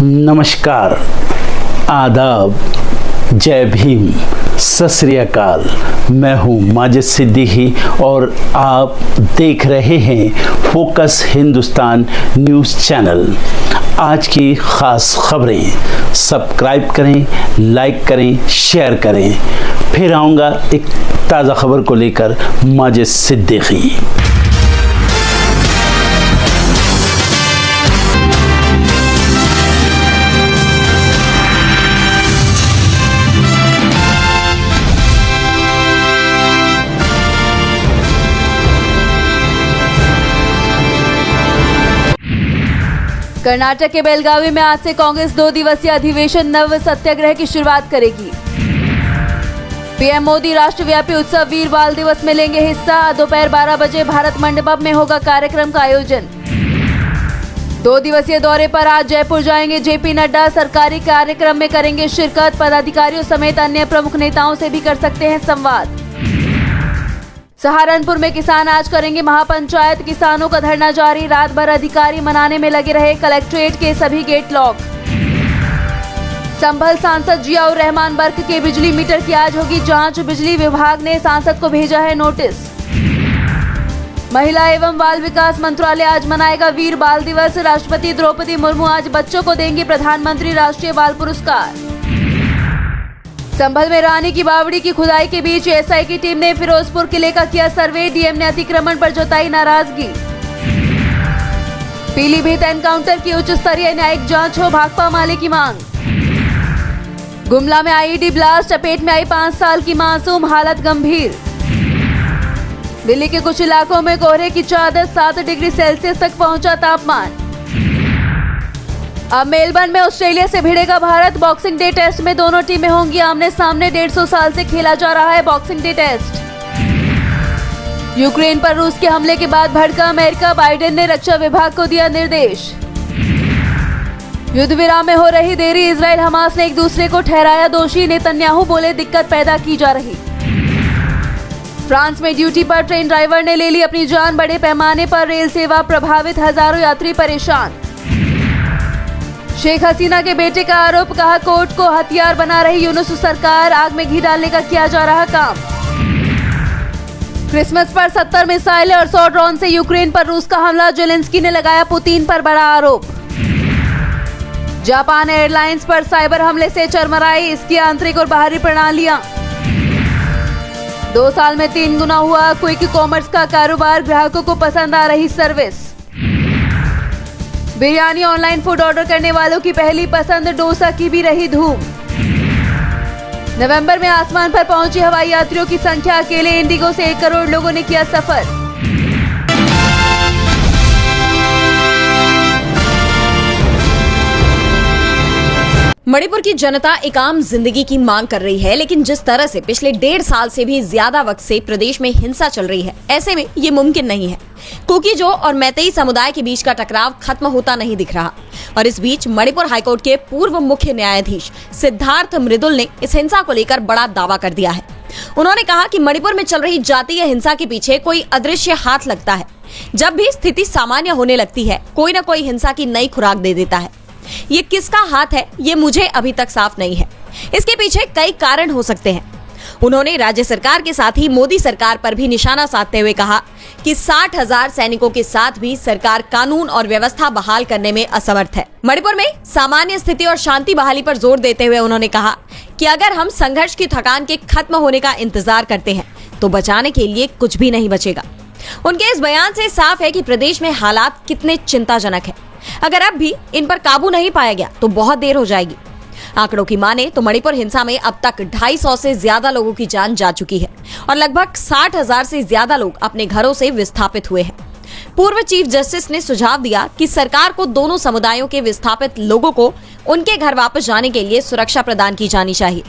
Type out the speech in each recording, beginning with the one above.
नमस्कार, आदाब, जय भीम, सत श्री अकाल। मैं हूँ माजिद सिद्दीकी और आप देख रहे हैं फोकस हिंदुस्तान न्यूज़ चैनल। आज की ख़ास खबरें सब्सक्राइब करें, लाइक करें, शेयर करें। फिर आऊँगा एक ताज़ा खबर को लेकर माजिद सिद्दीकी। कर्नाटक के बेलगावी में आज से कांग्रेस 2 दिवसीय अधिवेशन नव सत्याग्रह की शुरुआत करेगी। पीएम मोदी राष्ट्रव्यापी उत्सव वीर बाल दिवस में लेंगे हिस्सा। दोपहर 12 बजे भारत मंडपम में होगा कार्यक्रम का आयोजन। 2 दिवसीय दौरे पर आज जयपुर जाएंगे जेपी नड्डा। सरकारी कार्यक्रम में करेंगे शिरकत। पदाधिकारियों समेत अन्य प्रमुख नेताओं से भी कर सकते हैं संवाद। सहारनपुर में किसान आज करेंगे महापंचायत। किसानों का धरना जारी। रात भर अधिकारी मनाने में लगे रहे। कलेक्ट्रेट के सभी गेट लॉक। संभल सांसद जियाउर रहमान बर्क के बिजली मीटर की आज होगी जांच। बिजली विभाग ने सांसद को भेजा है नोटिस। महिला एवं बाल विकास मंत्रालय आज मनाएगा वीर बाल दिवस। राष्ट्रपति द्रौपदी मुर्मू आज बच्चों को देंगी प्रधानमंत्री राष्ट्रीय बाल पुरस्कार। संभल में रानी की बावड़ी की खुदाई के बीच एसआई की टीम ने फिरोजपुर किले का किया सर्वे। डीएम ने अतिक्रमण पर जताई नाराजगी। पीलीभीत एनकाउंटर की उच्च स्तरीय न्यायिक जांच हो, भाकपा माले की मांग। गुमला में आईईडी ब्लास्ट, चपेट में आई 5 साल की मासूम, हालत गंभीर। दिल्ली के कुछ इलाकों में कोहरे की चादर, 7 डिग्री सेल्सियस तक पहुंचा तापमान। अब मेलबर्न में ऑस्ट्रेलिया से भिड़ेगा भारत। बॉक्सिंग डे टेस्ट में दोनों टीमें होंगी आमने सामने। 150 साल से खेला जा रहा है बॉक्सिंग डे टेस्ट। यूक्रेन पर रूस के हमले के बाद भड़का अमेरिका। बाइडेन ने रक्षा विभाग को दिया निर्देश। युद्ध विराम में हो रही देरी। इजराइल हमास ने एक दूसरे को ठहराया दोषी। नेतन्याहू बोले दिक्कत पैदा की जा रही। फ्रांस में ड्यूटी पर ट्रेन ड्राइवर ने ले ली अपनी जान। बड़े पैमाने पर रेल सेवा प्रभावित, हजारों यात्री परेशान। शेख हसीना के बेटे का आरोप, कहा कोर्ट को हथियार बना रही यूनुस सरकार। आग में घी डालने का किया जा रहा काम। क्रिसमस पर 70 मिसाइल और 100 ड्रोन से यूक्रेन पर रूस का हमला। जेलेंस्की ने लगाया पुतिन पर बड़ा आरोप। जापान एयरलाइंस पर साइबर हमले से चरमराई इसकी आंतरिक और बाहरी प्रणालियां। 2 साल में 3 गुना हुआ क्विक कॉमर्स का कारोबार। ग्राहकों को पसंद आ रही service. Biryani online food order करने वालों की पहली पसंद। डोसा की भी रही धूम। नवंबर में आसमान पर पहुंची हवाई यात्रियों की संख्या। अकेले इंडिगो से 1 करोड़ लोगों ने किया सफर। मणिपुर की जनता एक आम जिंदगी की मांग कर रही है, लेकिन जिस तरह से पिछले 1.5 साल से भी ज्यादा वक्त से प्रदेश में हिंसा चल रही है, ऐसे में ये मुमकिन नहीं है। कुकीजो और मैतेई समुदाय के बीच का टकराव खत्म होता नहीं दिख रहा। और इस बीच मणिपुर हाईकोर्ट के पूर्व मुख्य न्यायाधीश सिद्धार्थ मृदुल ने इस हिंसा को लेकर बड़ा दावा कर दिया है। उन्होंने कहा कि मणिपुर में चल रही जातीय हिंसा के पीछे कोई अदृश्य हाथ लगता है। जब भी स्थिति सामान्य होने लगती है, कोई न कोई हिंसा की नई खुराक दे देता है। ये किसका हाथ है, ये मुझे अभी तक साफ नहीं है। इसके पीछे कई कारण हो सकते हैं। उन्होंने राज्य सरकार के साथ ही मोदी सरकार पर भी निशाना साधते हुए कहा कि 60,000 सैनिकों के साथ भी सरकार कानून और व्यवस्था बहाल करने में असमर्थ है। मणिपुर में सामान्य स्थिति और शांति बहाली पर जोर देते हुए उन्होंने कहा कि अगर हम संघर्ष की थकान के खत्म होने का इंतजार करते हैं तो बचाने के लिए कुछ भी नहीं बचेगा। उनके इस बयान से साफ है कि प्रदेश में हालात कितने चिंताजनक है। अगर अब भी इन पर काबू नहीं पाया गया तो बहुत देर हो जाएगी। आंकड़ों की माने तो मणिपुर हिंसा में अब तक 250 से ज्यादा लोगों की जान जा चुकी है और लगभग 60,000 से ज्यादा लोग अपने घरों से विस्थापित हुए हैं। पूर्व चीफ जस्टिस ने सुझाव दिया कि सरकार को दोनों समुदायों के विस्थापित लोगों को उनके घर वापस जाने के लिए सुरक्षा प्रदान की जानी चाहिए।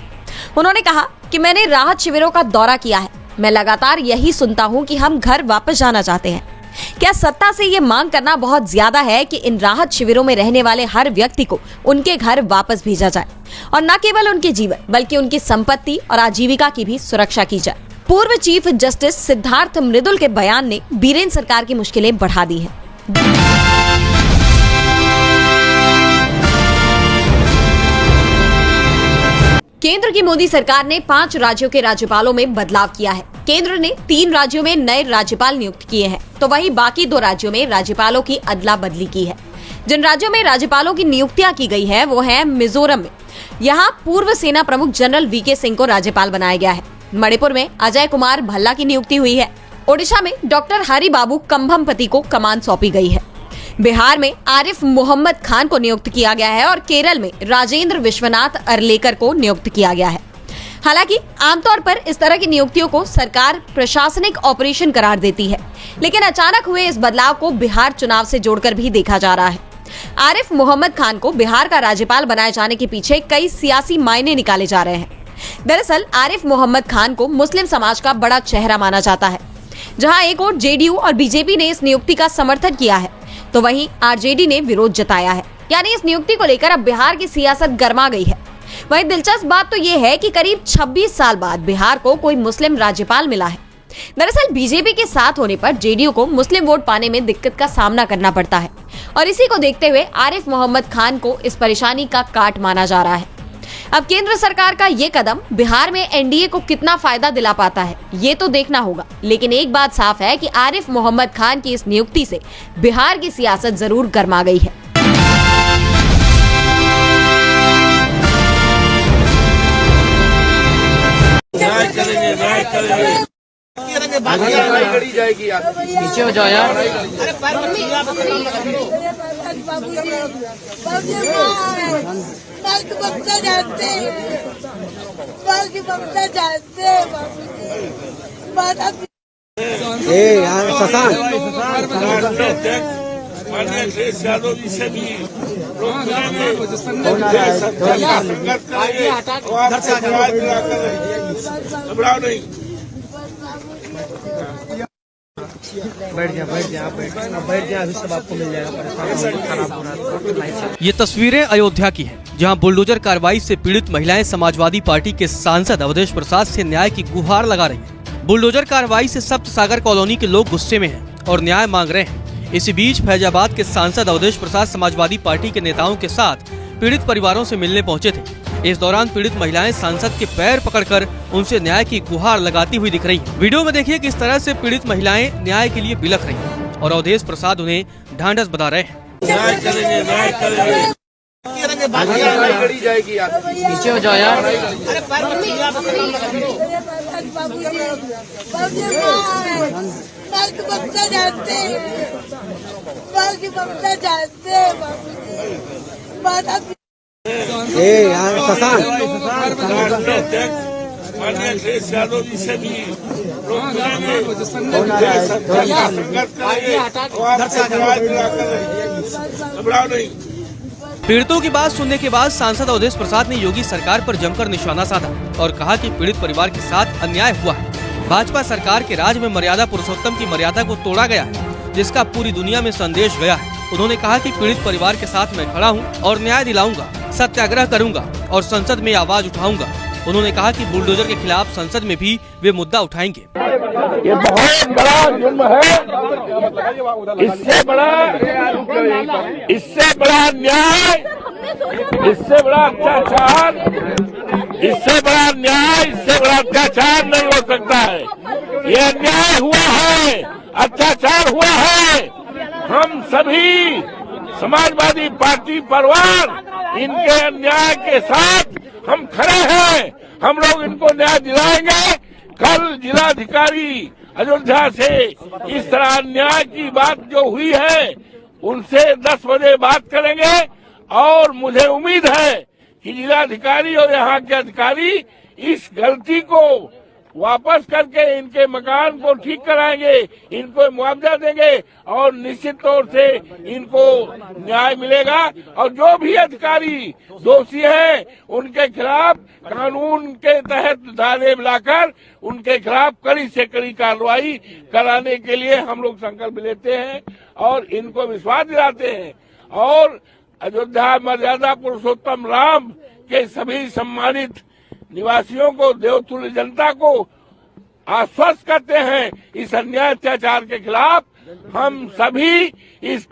उन्होंने कहा कि मैंने राहत शिविरों का दौरा किया है। मैं लगातार यही सुनता हूं कि हम घर वापस जाना चाहते हैं। क्या सत्ता से ये मांग करना बहुत ज्यादा है कि इन राहत शिविरों में रहने वाले हर व्यक्ति को उनके घर वापस भेजा जाए और न केवल उनके जीवन बल्कि उनकी संपत्ति और आजीविका की भी सुरक्षा की जाए। पूर्व चीफ जस्टिस सिद्धार्थ मृदुल के बयान ने बीरेन सरकार की मुश्किलें बढ़ा दी हैं। केंद्र की मोदी सरकार ने 5 राज्यों के राज्यपालों में बदलाव किया है। केंद्र ने 3 राज्यों में नए राज्यपाल नियुक्त किए हैं, तो वहीं बाकी 2 राज्यों में राज्यपालों की अदला बदली की है। जिन राज्यों में राज्यपालों की नियुक्तियां की गई है वो है मिजोरम में, यहाँ पूर्व सेना प्रमुख जनरल वीके सिंह को राज्यपाल बनाया गया है। मणिपुर में अजय कुमार भल्ला की नियुक्ति हुई है। ओडिशा में डॉक्टर हरि बाबू कंभमपति को कमान सौंपी गई है। बिहार में आरिफ मोहम्मद खान को नियुक्त किया गया है और केरल में राजेंद्र विश्वनाथ अरलेकर को नियुक्त किया गया है। हालांकि आमतौर पर इस तरह की नियुक्तियों को सरकार प्रशासनिक ऑपरेशन करार देती है, लेकिन अचानक हुए इस बदलाव को बिहार चुनाव से जोड़कर भी देखा जा रहा है। आरिफ मोहम्मद खान को बिहार का राज्यपाल बनाए जाने के पीछे कई सियासी मायने निकाले जा रहे हैं। दरअसल आरिफ मोहम्मद खान को मुस्लिम समाज का बड़ा चेहरा माना जाता है। जहां एक और जेडीयू और बीजेपी ने इस नियुक्ति का समर्थन किया है, तो वहीं आरजेडी ने विरोध जताया है। यानी इस नियुक्ति को लेकर अब बिहार की सियासत गर्मा गई है। वहीं दिलचस्प बात तो ये है कि करीब 26 साल बाद बिहार को कोई मुस्लिम राज्यपाल मिला है। दरअसल बीजेपी के साथ होने पर जेडीयू को मुस्लिम वोट पाने में दिक्कत का सामना करना पड़ता है और इसी को देखते हुए आरिफ मोहम्मद खान को इस परेशानी का काट माना जा रहा है। अब केंद्र सरकार का ये कदम बिहार में एनडीए को कितना फायदा दिला पाता है, ये तो देखना होगा। लेकिन एक बात साफ है कि आरिफ मोहम्मद खान की इस नियुक्ति से बिहार की सियासत जरूर गर्मा गई है। नीचे हो जाओ यार। यादव जी से भी घबराओ नहीं। बैठ जा अभी सब आपको मिल जाएगा। ये तस्वीरें अयोध्या की हैं, जहां बुलडोजर कार्रवाई से पीड़ित महिलाएं समाजवादी पार्टी के सांसद अवधेश प्रसाद से न्याय की गुहार लगा रही हैं। बुलडोजर कार्रवाई से सप्त सागर कॉलोनी के लोग गुस्से में हैं और न्याय मांग रहे हैं। इसी बीच फैजाबाद के सांसद अवधेश प्रसाद समाजवादी पार्टी के नेताओं के साथ पीड़ित परिवारों से मिलने पहुंचे थे। इस दौरान पीड़ित महिलाएं सांसद के पैर पकड़कर उनसे न्याय की गुहार लगाती हुई दिख रही हैं। वीडियो में देखिए किस तरह से पीड़ित महिलाएं न्याय के लिए बिलख रही हैं और अवधेश प्रसाद उन्हें ढांढस बधा रहे हैं। नीचे हो जाओ यार। यादव जी से भी घबराओ नहीं। पीड़ितों की बात सुनने के बाद सांसद अवधेश प्रसाद ने योगी सरकार पर जमकर निशाना साधा और कहा कि पीड़ित परिवार के साथ अन्याय हुआ है। भाजपा सरकार के राज में मर्यादा पुरुषोत्तम की मर्यादा को तोड़ा गया है, जिसका पूरी दुनिया में संदेश गया है। उन्होंने कहा कि पीड़ित परिवार के साथ मैं खड़ा हूं और न्याय दिलाऊंगा, सत्याग्रह करूंगा और संसद में आवाज उठाऊंगा। उन्होंने कहा कि बुलडोजर के खिलाफ संसद में भी वे मुद्दा उठाएंगे। ये बहुत बड़ा जुर्म है। इससे बड़ा न्याय, इससे बड़ा अत्याचार, इससे बड़ा न्याय, इससे बड़ा अत्याचार नहीं हो सकता है। ये अन्याय हुआ है, अत्याचार हुआ है। हम सभी समाजवादी पार्टी परिवार इनके अन्याय के साथ हम खड़े हैं। हम लोग इनको न्याय दिलाएंगे। कल जिलाधिकारी अयोध्या से इस तरह अन्याय की बात जो हुई है उनसे 10 बजे बात करेंगे और मुझे उम्मीद है कि जिलाधिकारी और यहाँ के अधिकारी इस गलती को वापस करके इनके मकान को ठीक कराएंगे, इनको मुआवजा देंगे और निश्चित तौर से इनको न्याय मिलेगा। और जो भी अधिकारी दोषी हैं उनके खिलाफ कानून के तहत धारे लाकर उनके खिलाफ कड़ी से कड़ी कार्रवाई कराने के लिए हम लोग संकल्प लेते हैं और इनको विश्वास दिलाते हैं। और अयोध्या मर्यादा पुरुषोत्तम राम के सभी सम्मानित निवासियों को, देवतुल्य जनता को आश्वस्त करते हैं इस अन्याय अत्याचार के खिलाफ हम सभी इस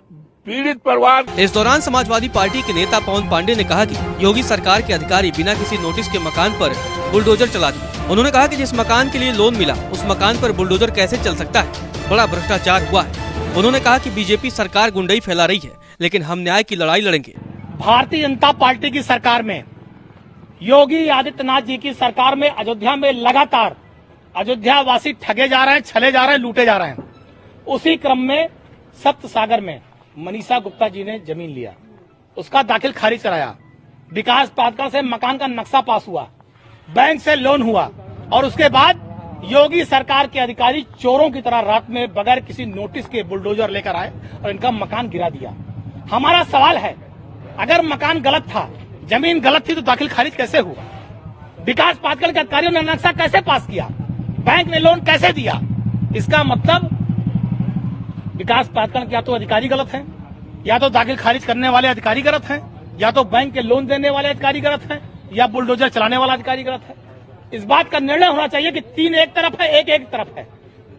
पीड़ित परिवार। इस दौरान समाजवादी पार्टी के नेता पवन पांडे ने कहा कि योगी सरकार के अधिकारी बिना किसी नोटिस के मकान पर बुलडोजर चला दिए। उन्होंने कहा कि जिस मकान के लिए लोन मिला उस मकान पर बुलडोजर कैसे चल सकता है, बड़ा भ्रष्टाचार हुआ है। उन्होंने कहा कि बीजेपी सरकार गुंडई फैला रही है, लेकिन हम न्याय की लड़ाई लड़ेंगे। भारतीय जनता पार्टी की सरकार में, योगी आदित्यनाथ जी की सरकार में अयोध्या में लगातार अयोध्यावासी ठगे जा रहे हैं, छले जा रहे हैं, लूटे जा रहे हैं। उसी क्रम में सप्त सागर में मनीषा गुप्ता जी ने जमीन लिया, उसका दाखिल खारिज कराया, विकास प्राधिकरण से मकान का नक्शा पास हुआ, बैंक से लोन हुआ और उसके बाद योगी सरकार के अधिकारी चोरों की तरह रात में बगैर किसी नोटिस के बुलडोजर लेकर आए और इनका मकान गिरा दिया। हमारा सवाल है, अगर मकान गलत था, जमीन गलत थी तो दाखिल खारिज कैसे हुआ? विकास प्राधिकरण के अधिकारियों ने नक्शा कैसे पास किया? बैंक ने लोन कैसे दिया? इसका मतलब विकास प्राधिकरण के या तो अधिकारी गलत हैं, या तो दाखिल खारिज करने वाले अधिकारी गलत हैं, या तो बैंक के लोन देने वाले अधिकारी गलत हैं, या बुलडोजर चलाने वाला अधिकारी गलत है। इस बात का निर्णय होना चाहिए कि तीन एक तरफ है, एक एक तरफ है,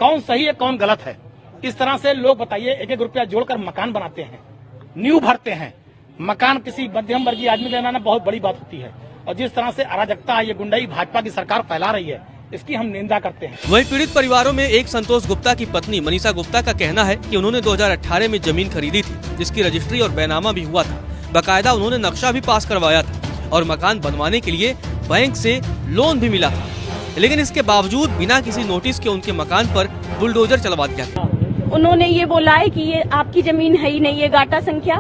कौन सही है कौन गलत है। इस तरह से लोग बताइए, एक एक रुपया जोड़कर मकान बनाते हैं, नींव भरते हैं। मकान किसी मध्यम वर्गीय आदमी का बनाना बहुत बड़ी बात होती है, और जिस तरह से अराजकता, ये गुंडाई भाजपा की सरकार फैला रही है, इसकी हम निंदा करते हैं। वहीं पीड़ित परिवारों में एक संतोष गुप्ता की पत्नी मनीषा गुप्ता का कहना है कि उन्होंने 2018 में जमीन खरीदी थी, जिसकी रजिस्ट्री और बैनामा भी हुआ था। बाकायदा उन्होंने नक्शा भी पास करवाया था और मकान बनवाने के लिए बैंक से लोन भी मिला था, लेकिन इसके बावजूद बिना किसी नोटिस के उनके मकान पर बुलडोजर चलवा दिया गया। उन्होंने ये बोला है कि ये आपकी जमीन है ही नहीं, ये गाटा संख्या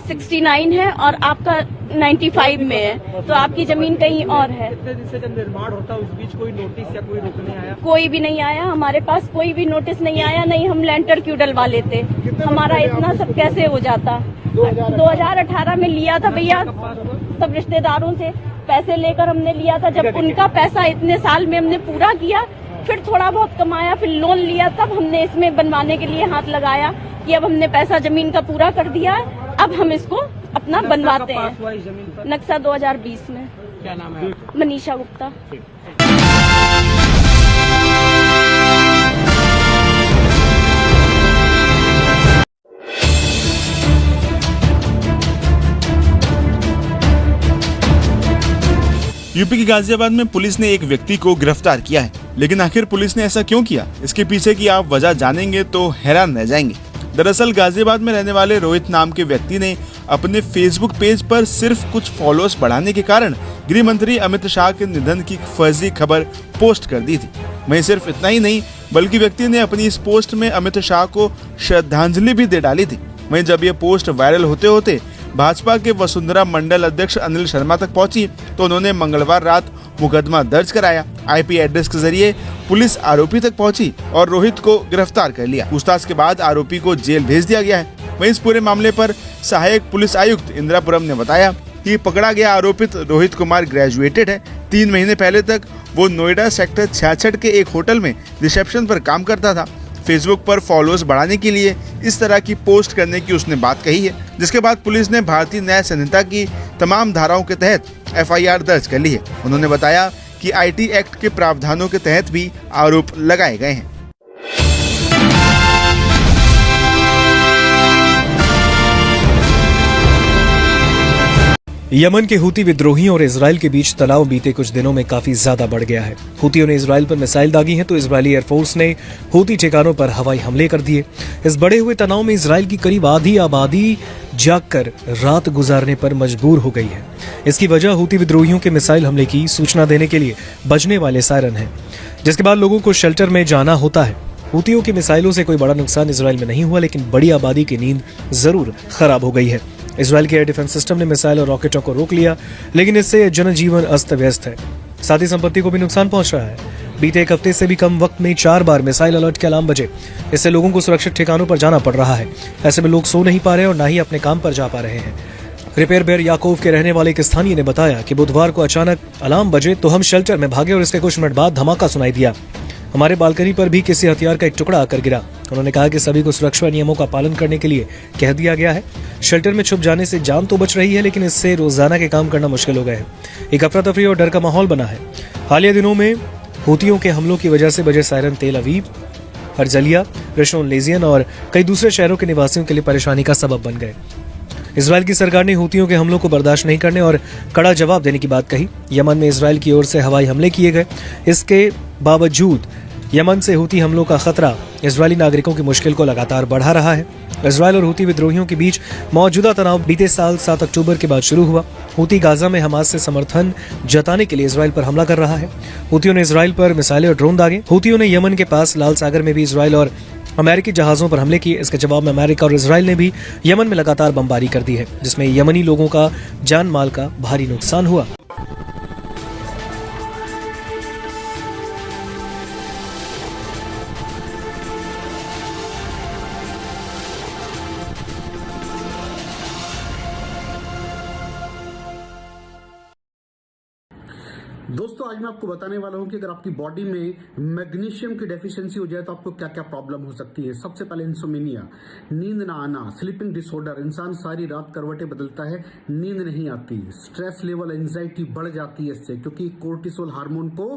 69 है और आपका 95 में है, तो आपकी जमीन कहीं और है। कितने दिन से जब निर्माण होता है उस बीच कोई नोटिस या कोई रोकने आया? कोई भी नहीं आया, हमारे पास कोई भी नोटिस नहीं आया, नहीं हम लेंटर क्यों डलवा लेते, हमारा इतना सब कैसे हो जाता। 2018 में लिया था भैया, सब रिश्तेदारों से पैसे लेकर हमने लिया था। जब उनका पैसा इतने साल में हमने पूरा किया, फिर थोड़ा बहुत कमाया, फिर लोन लिया, तब हमने इसमें बनवाने के लिए हाथ लगाया कि अब हमने पैसा जमीन का पूरा कर दिया, अब हम इसको अपना बनवाते हैं। नक्शा 2020 में। क्या नाम है? मनीषा गुप्ता। यूपी के गाजियाबाद में पुलिस ने एक व्यक्ति को गिरफ्तार किया है, लेकिन आखिर पुलिस ने ऐसा क्यों किया, इसके पीछे की आप वजह जानेंगे तो हैरान रह जाएंगे। दरअसल गाजियाबाद में रहने वाले रोहित नाम के व्यक्ति ने अपने फेसबुक पेज पर सिर्फ कुछ फॉलोअर्स बढ़ाने के कारण गृह मंत्री अमित शाह के निधन की फर्जी खबर पोस्ट कर दी थी। वहीं सिर्फ इतना ही नहीं, बल्कि व्यक्ति ने अपनी इस पोस्ट में अमित शाह को श्रद्धांजलि भी दे डाली थी। वहीं जब ये पोस्ट वायरल होते होते भाजपा के वसुंधरा मंडल अध्यक्ष अनिल शर्मा तक पहुंची, तो उन्होंने मंगलवार रात मुकदमा दर्ज कराया। आईपी एड्रेस के जरिए पुलिस आरोपी तक पहुंची और रोहित को गिरफ्तार कर लिया। पूछताछ के बाद आरोपी को जेल भेज दिया गया है। वहीं इस पूरे मामले पर सहायक पुलिस आयुक्त इंदिरापुरम ने बताया कि पकड़ा गया आरोपित रोहित कुमार ग्रेजुएटेड है। 3 महीने पहले तक वो नोएडा सेक्टर 66 के एक होटल में रिसेप्शन पर काम करता था। फेसबुक पर फॉलोअर्स बढ़ाने के लिए इस तरह की पोस्ट करने की उसने बात कही है, जिसके बाद पुलिस ने भारतीय न्याय संहिता की तमाम धाराओं के तहत FIR दर्ज कर ली है। उन्होंने बताया कि IT एक्ट के प्रावधानों के तहत भी आरोप लगाए गए हैं। यमन के हूती विद्रोहियों और इजराइल के बीच तनाव बीते कुछ दिनों में काफी ज्यादा बढ़ गया है। हूतियों ने इजराइल पर मिसाइल दागी हैं, तो इजरायली एयरफोर्स ने हूती ठिकानों पर हवाई हमले कर दिए। इस बढ़े हुए तनाव में इजराइल की करीब आधी आबादी जागकर रात गुजारने पर मजबूर हो गई है। इसकी वजह हूती विद्रोहियों के मिसाइल हमले की सूचना देने के लिए बजने वाले सायरन है, जिसके बाद लोगों को शेल्टर में जाना होता है। हूतियों की मिसाइलों से कोई बड़ा नुकसान इजराइल में नहीं हुआ, लेकिन बड़ी आबादी की नींद जरूर खराब हो गई है। इजराइल के एयर डिफेंस सिस्टम ने मिसाइल और रॉकेटों को रोक लिया, लेकिन इससे जनजीवन अस्त व्यस्त है, साथ ही संपत्ति को भी नुकसान पहुंच रहा है। बीते एक हफ्ते से भी कम वक्त में 4 बार मिसाइल अलर्ट के अलार्म बजे। इससे लोगों को सुरक्षित ठिकानों पर जाना पड़ रहा है। ऐसे में लोग सो नहीं पा रहे और न ही अपने काम पर जा पा रहे हैं। रिपेयर बेयर याकूब के रहने वाले एक स्थानीय ने बताया कि बुधवार को अचानक अलार्म बजे तो हम शेल्टर में भागे और इसके कुछ मिनट बाद धमाका सुनाई दिया। हमारे बालकनी पर भी किसी हथियार का एक टुकड़ा आकर गिरा। उन्होंने कहा कि सभी को सुरक्षा नियमों का पालन करने के लिए कह दिया गया है। शेल्टर में छुप जाने से जान तो बच रही है, लेकिन इससे रोजाना के काम करना मुश्किल हो गए हैं। एक अफरा तफरी और डर का माहौल बना है। हालिया दिनों में हूतियों के हमलों की वजह से बजे सायरन तेल अवीव, अर्जलिया, रिशोन लेजियन और कई दूसरे शहरों के निवासियों के लिए परेशानी का सबब बन गए। इजराइल की सरकार ने हूतियों के हमलों को बर्दाश्त नहीं करने और कड़ा जवाब देने की बात कही। यमन में इजराइल की ओर से हवाई हमले किए गए। इसके बावजूद यमन से हूती हमलों का खतरा इजरायली नागरिकों की मुश्किल को लगातार बढ़ा रहा है। इजराइल और हूती विद्रोहियों के बीच मौजूदा तनाव बीते साल 7 अक्टूबर के बाद शुरू हुआ। हूती गाजा में हमास से समर्थन जताने के लिए इजराइल पर हमला कर रहा है। हूतियों ने इजराइल पर मिसाइलें और ड्रोन दागे। हूतियों ने यमन के पास लाल सागर में भी इजराइल और अमेरिकी जहाजों पर हमले किए। इसके जवाब में अमेरिका और इजराइल ने भी यमन में लगातार बमबारी कर दी है, जिसमें यमनी लोगों का जान माल का भारी नुकसान हुआ। दोस्तों आज मैं आपको बताने वाला हूं कि अगर आपकी बॉडी में मैग्नीशियम की डेफिशिएंसी हो जाए तो आपको क्या क्या प्रॉब्लम हो सकती है। सबसे पहले इंसोमेनिया, नींद ना आना, स्लीपिंग डिसऑर्डर, इंसान सारी रात करवटें बदलता है, नींद नहीं आती, स्ट्रेस लेवल, एंजाइटी बढ़ जाती है इससे, क्योंकि कोर्टिसोल हार्मोन को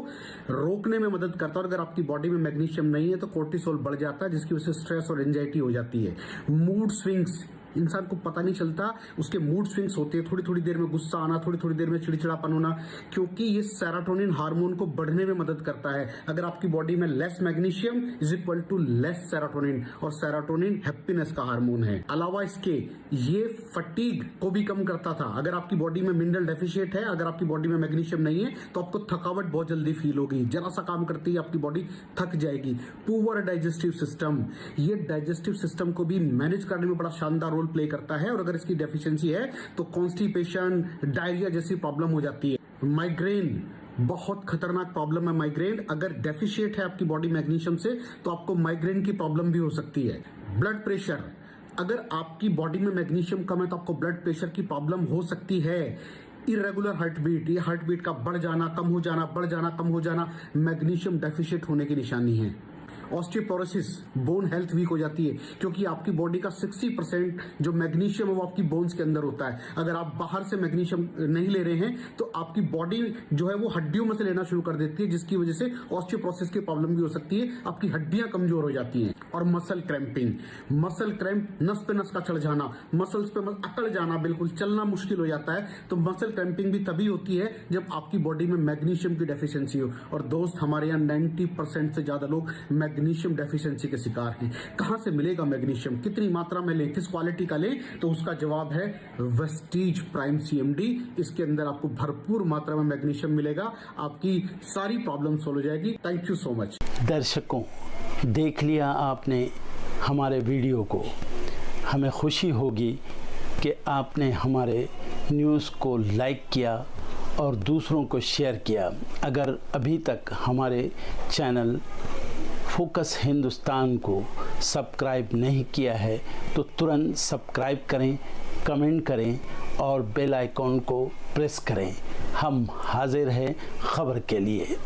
रोकने में मदद करता है। और अगर आपकी बॉडी में मैग्नीशियम नहीं है तो कोर्टिसोल बढ़ जाता है, जिसकी वजह से स्ट्रेस और एंजाइटी हो जाती है। मूड स्विंग्स, इंसान को पता नहीं चलता उसके मूड स्विंग्स होते हैं, थोड़ी थोड़ी देर में गुस्सा आना, थोड़ी थोड़ी देर में चिड़चिड़ापन होना, क्योंकि ये सेरोटोनिन हार्मोन को बढ़ने में मदद करता है। अगर आपकी बॉडी में less magnesium is equal to less serotonin, और सेरोटोनिन हैप्पीनेस का हार्मोन है। अलावा इसके ये फटीग को भी कम करता था। अगर आपकी बॉडी में मिनरल डेफिशिएट है, अगर आपकी बॉडी में मैग्नीशियम नहीं है तो आपको थकावट बहुत जल्दी फील होगी, जरा सा काम करती है आपकी बॉडी थक जाएगी। पुअर डाइजेस्टिव सिस्टम, ये डाइजेस्टिव सिस्टम को भी मैनेज करने में बड़ा शानदार रोल प्ले करता है। और अगर इसकी डेफिशिएंसी है तो कॉन्स्टिपेशन, डायरिया जैसी प्रॉब्लम हो जाती है। माइग्रेन, बहुत खतरनाक प्रॉब्लम है माइग्रेन। अगर डेफिशिएट है आपकी बॉडी मैग्नीशियम से तो आपको माइग्रेन की प्रॉब्लम भी हो सकती है। ब्लड प्रेशर, अगर आपकी बॉडी में मैग्नीशियम कम है तो आपको ब्लड प्रेशर की प्रॉब्लम हो सकती है। इरेगुलर हार्ट बीट, ये हार्ट बीट का बढ़ जाना, कम हो जाना, बढ़ जाना, कम हो जाना, मैग्नीशियम डेफिशिएट होने की निशानी है। ऑस्टियोपोरोसिस, बोन हेल्थ वीक हो जाती है, क्योंकि आपकी बॉडी का 60% जो मैग्नीशियम है वो आपकी बोन्स के अंदर होता है। अगर आप बाहर से मैग्नीशियम नहीं ले रहे हैं तो आपकी बॉडी जो है वो हड्डियों में से लेना शुरू कर देती है, जिसकी वजह से ऑस्टियोपोरोसिस की प्रॉब्लम भी हो सकती है, आपकी हड्डियां कमजोर हो जाती हैं। और मसल क्रैम्पिंग, मसल क्रैम्प, नस पे नस का चढ़ जाना, मसल्स पे अकड़ जाना, बिल्कुल चलना मुश्किल हो जाता है। तो मसल क्रैम्पिंग भी तभी होती है जब आपकी बॉडी में मैग्नीशियम की डेफिशिएंसी हो। और दोस्त, हमारे यहाँ 90% से ज्यादा लोग मैग्नीशियम डेफिशिएंसी के शिकार हैं। कहां से मिलेगा मैग्नीशियम, कितनी मात्रा में लें, किस क्वालिटी का लें? तो उसका जवाब है वेस्टीज प्राइम CMD। इसके अंदर आपको भरपूर मात्रा में मैग्नीशियम मिलेगा, आपकी सारी प्रॉब्लम सॉल्व हो जाएगी। Thank you so much. दर्शकों, देख लिया आपने हमारे वीडियो को। हमें खुशी होगी कि आपने हमारे न्यूज़ को लाइक किया और दूसरों को शेयर किया। अगर अभी तक हमारे चैनल फोकस हिंदुस्तान को सब्सक्राइब नहीं किया है तो तुरंत सब्सक्राइब करें, कमेंट करें और बेल आइकॉन को प्रेस करें। हम हाजिर हैं खबर के लिए।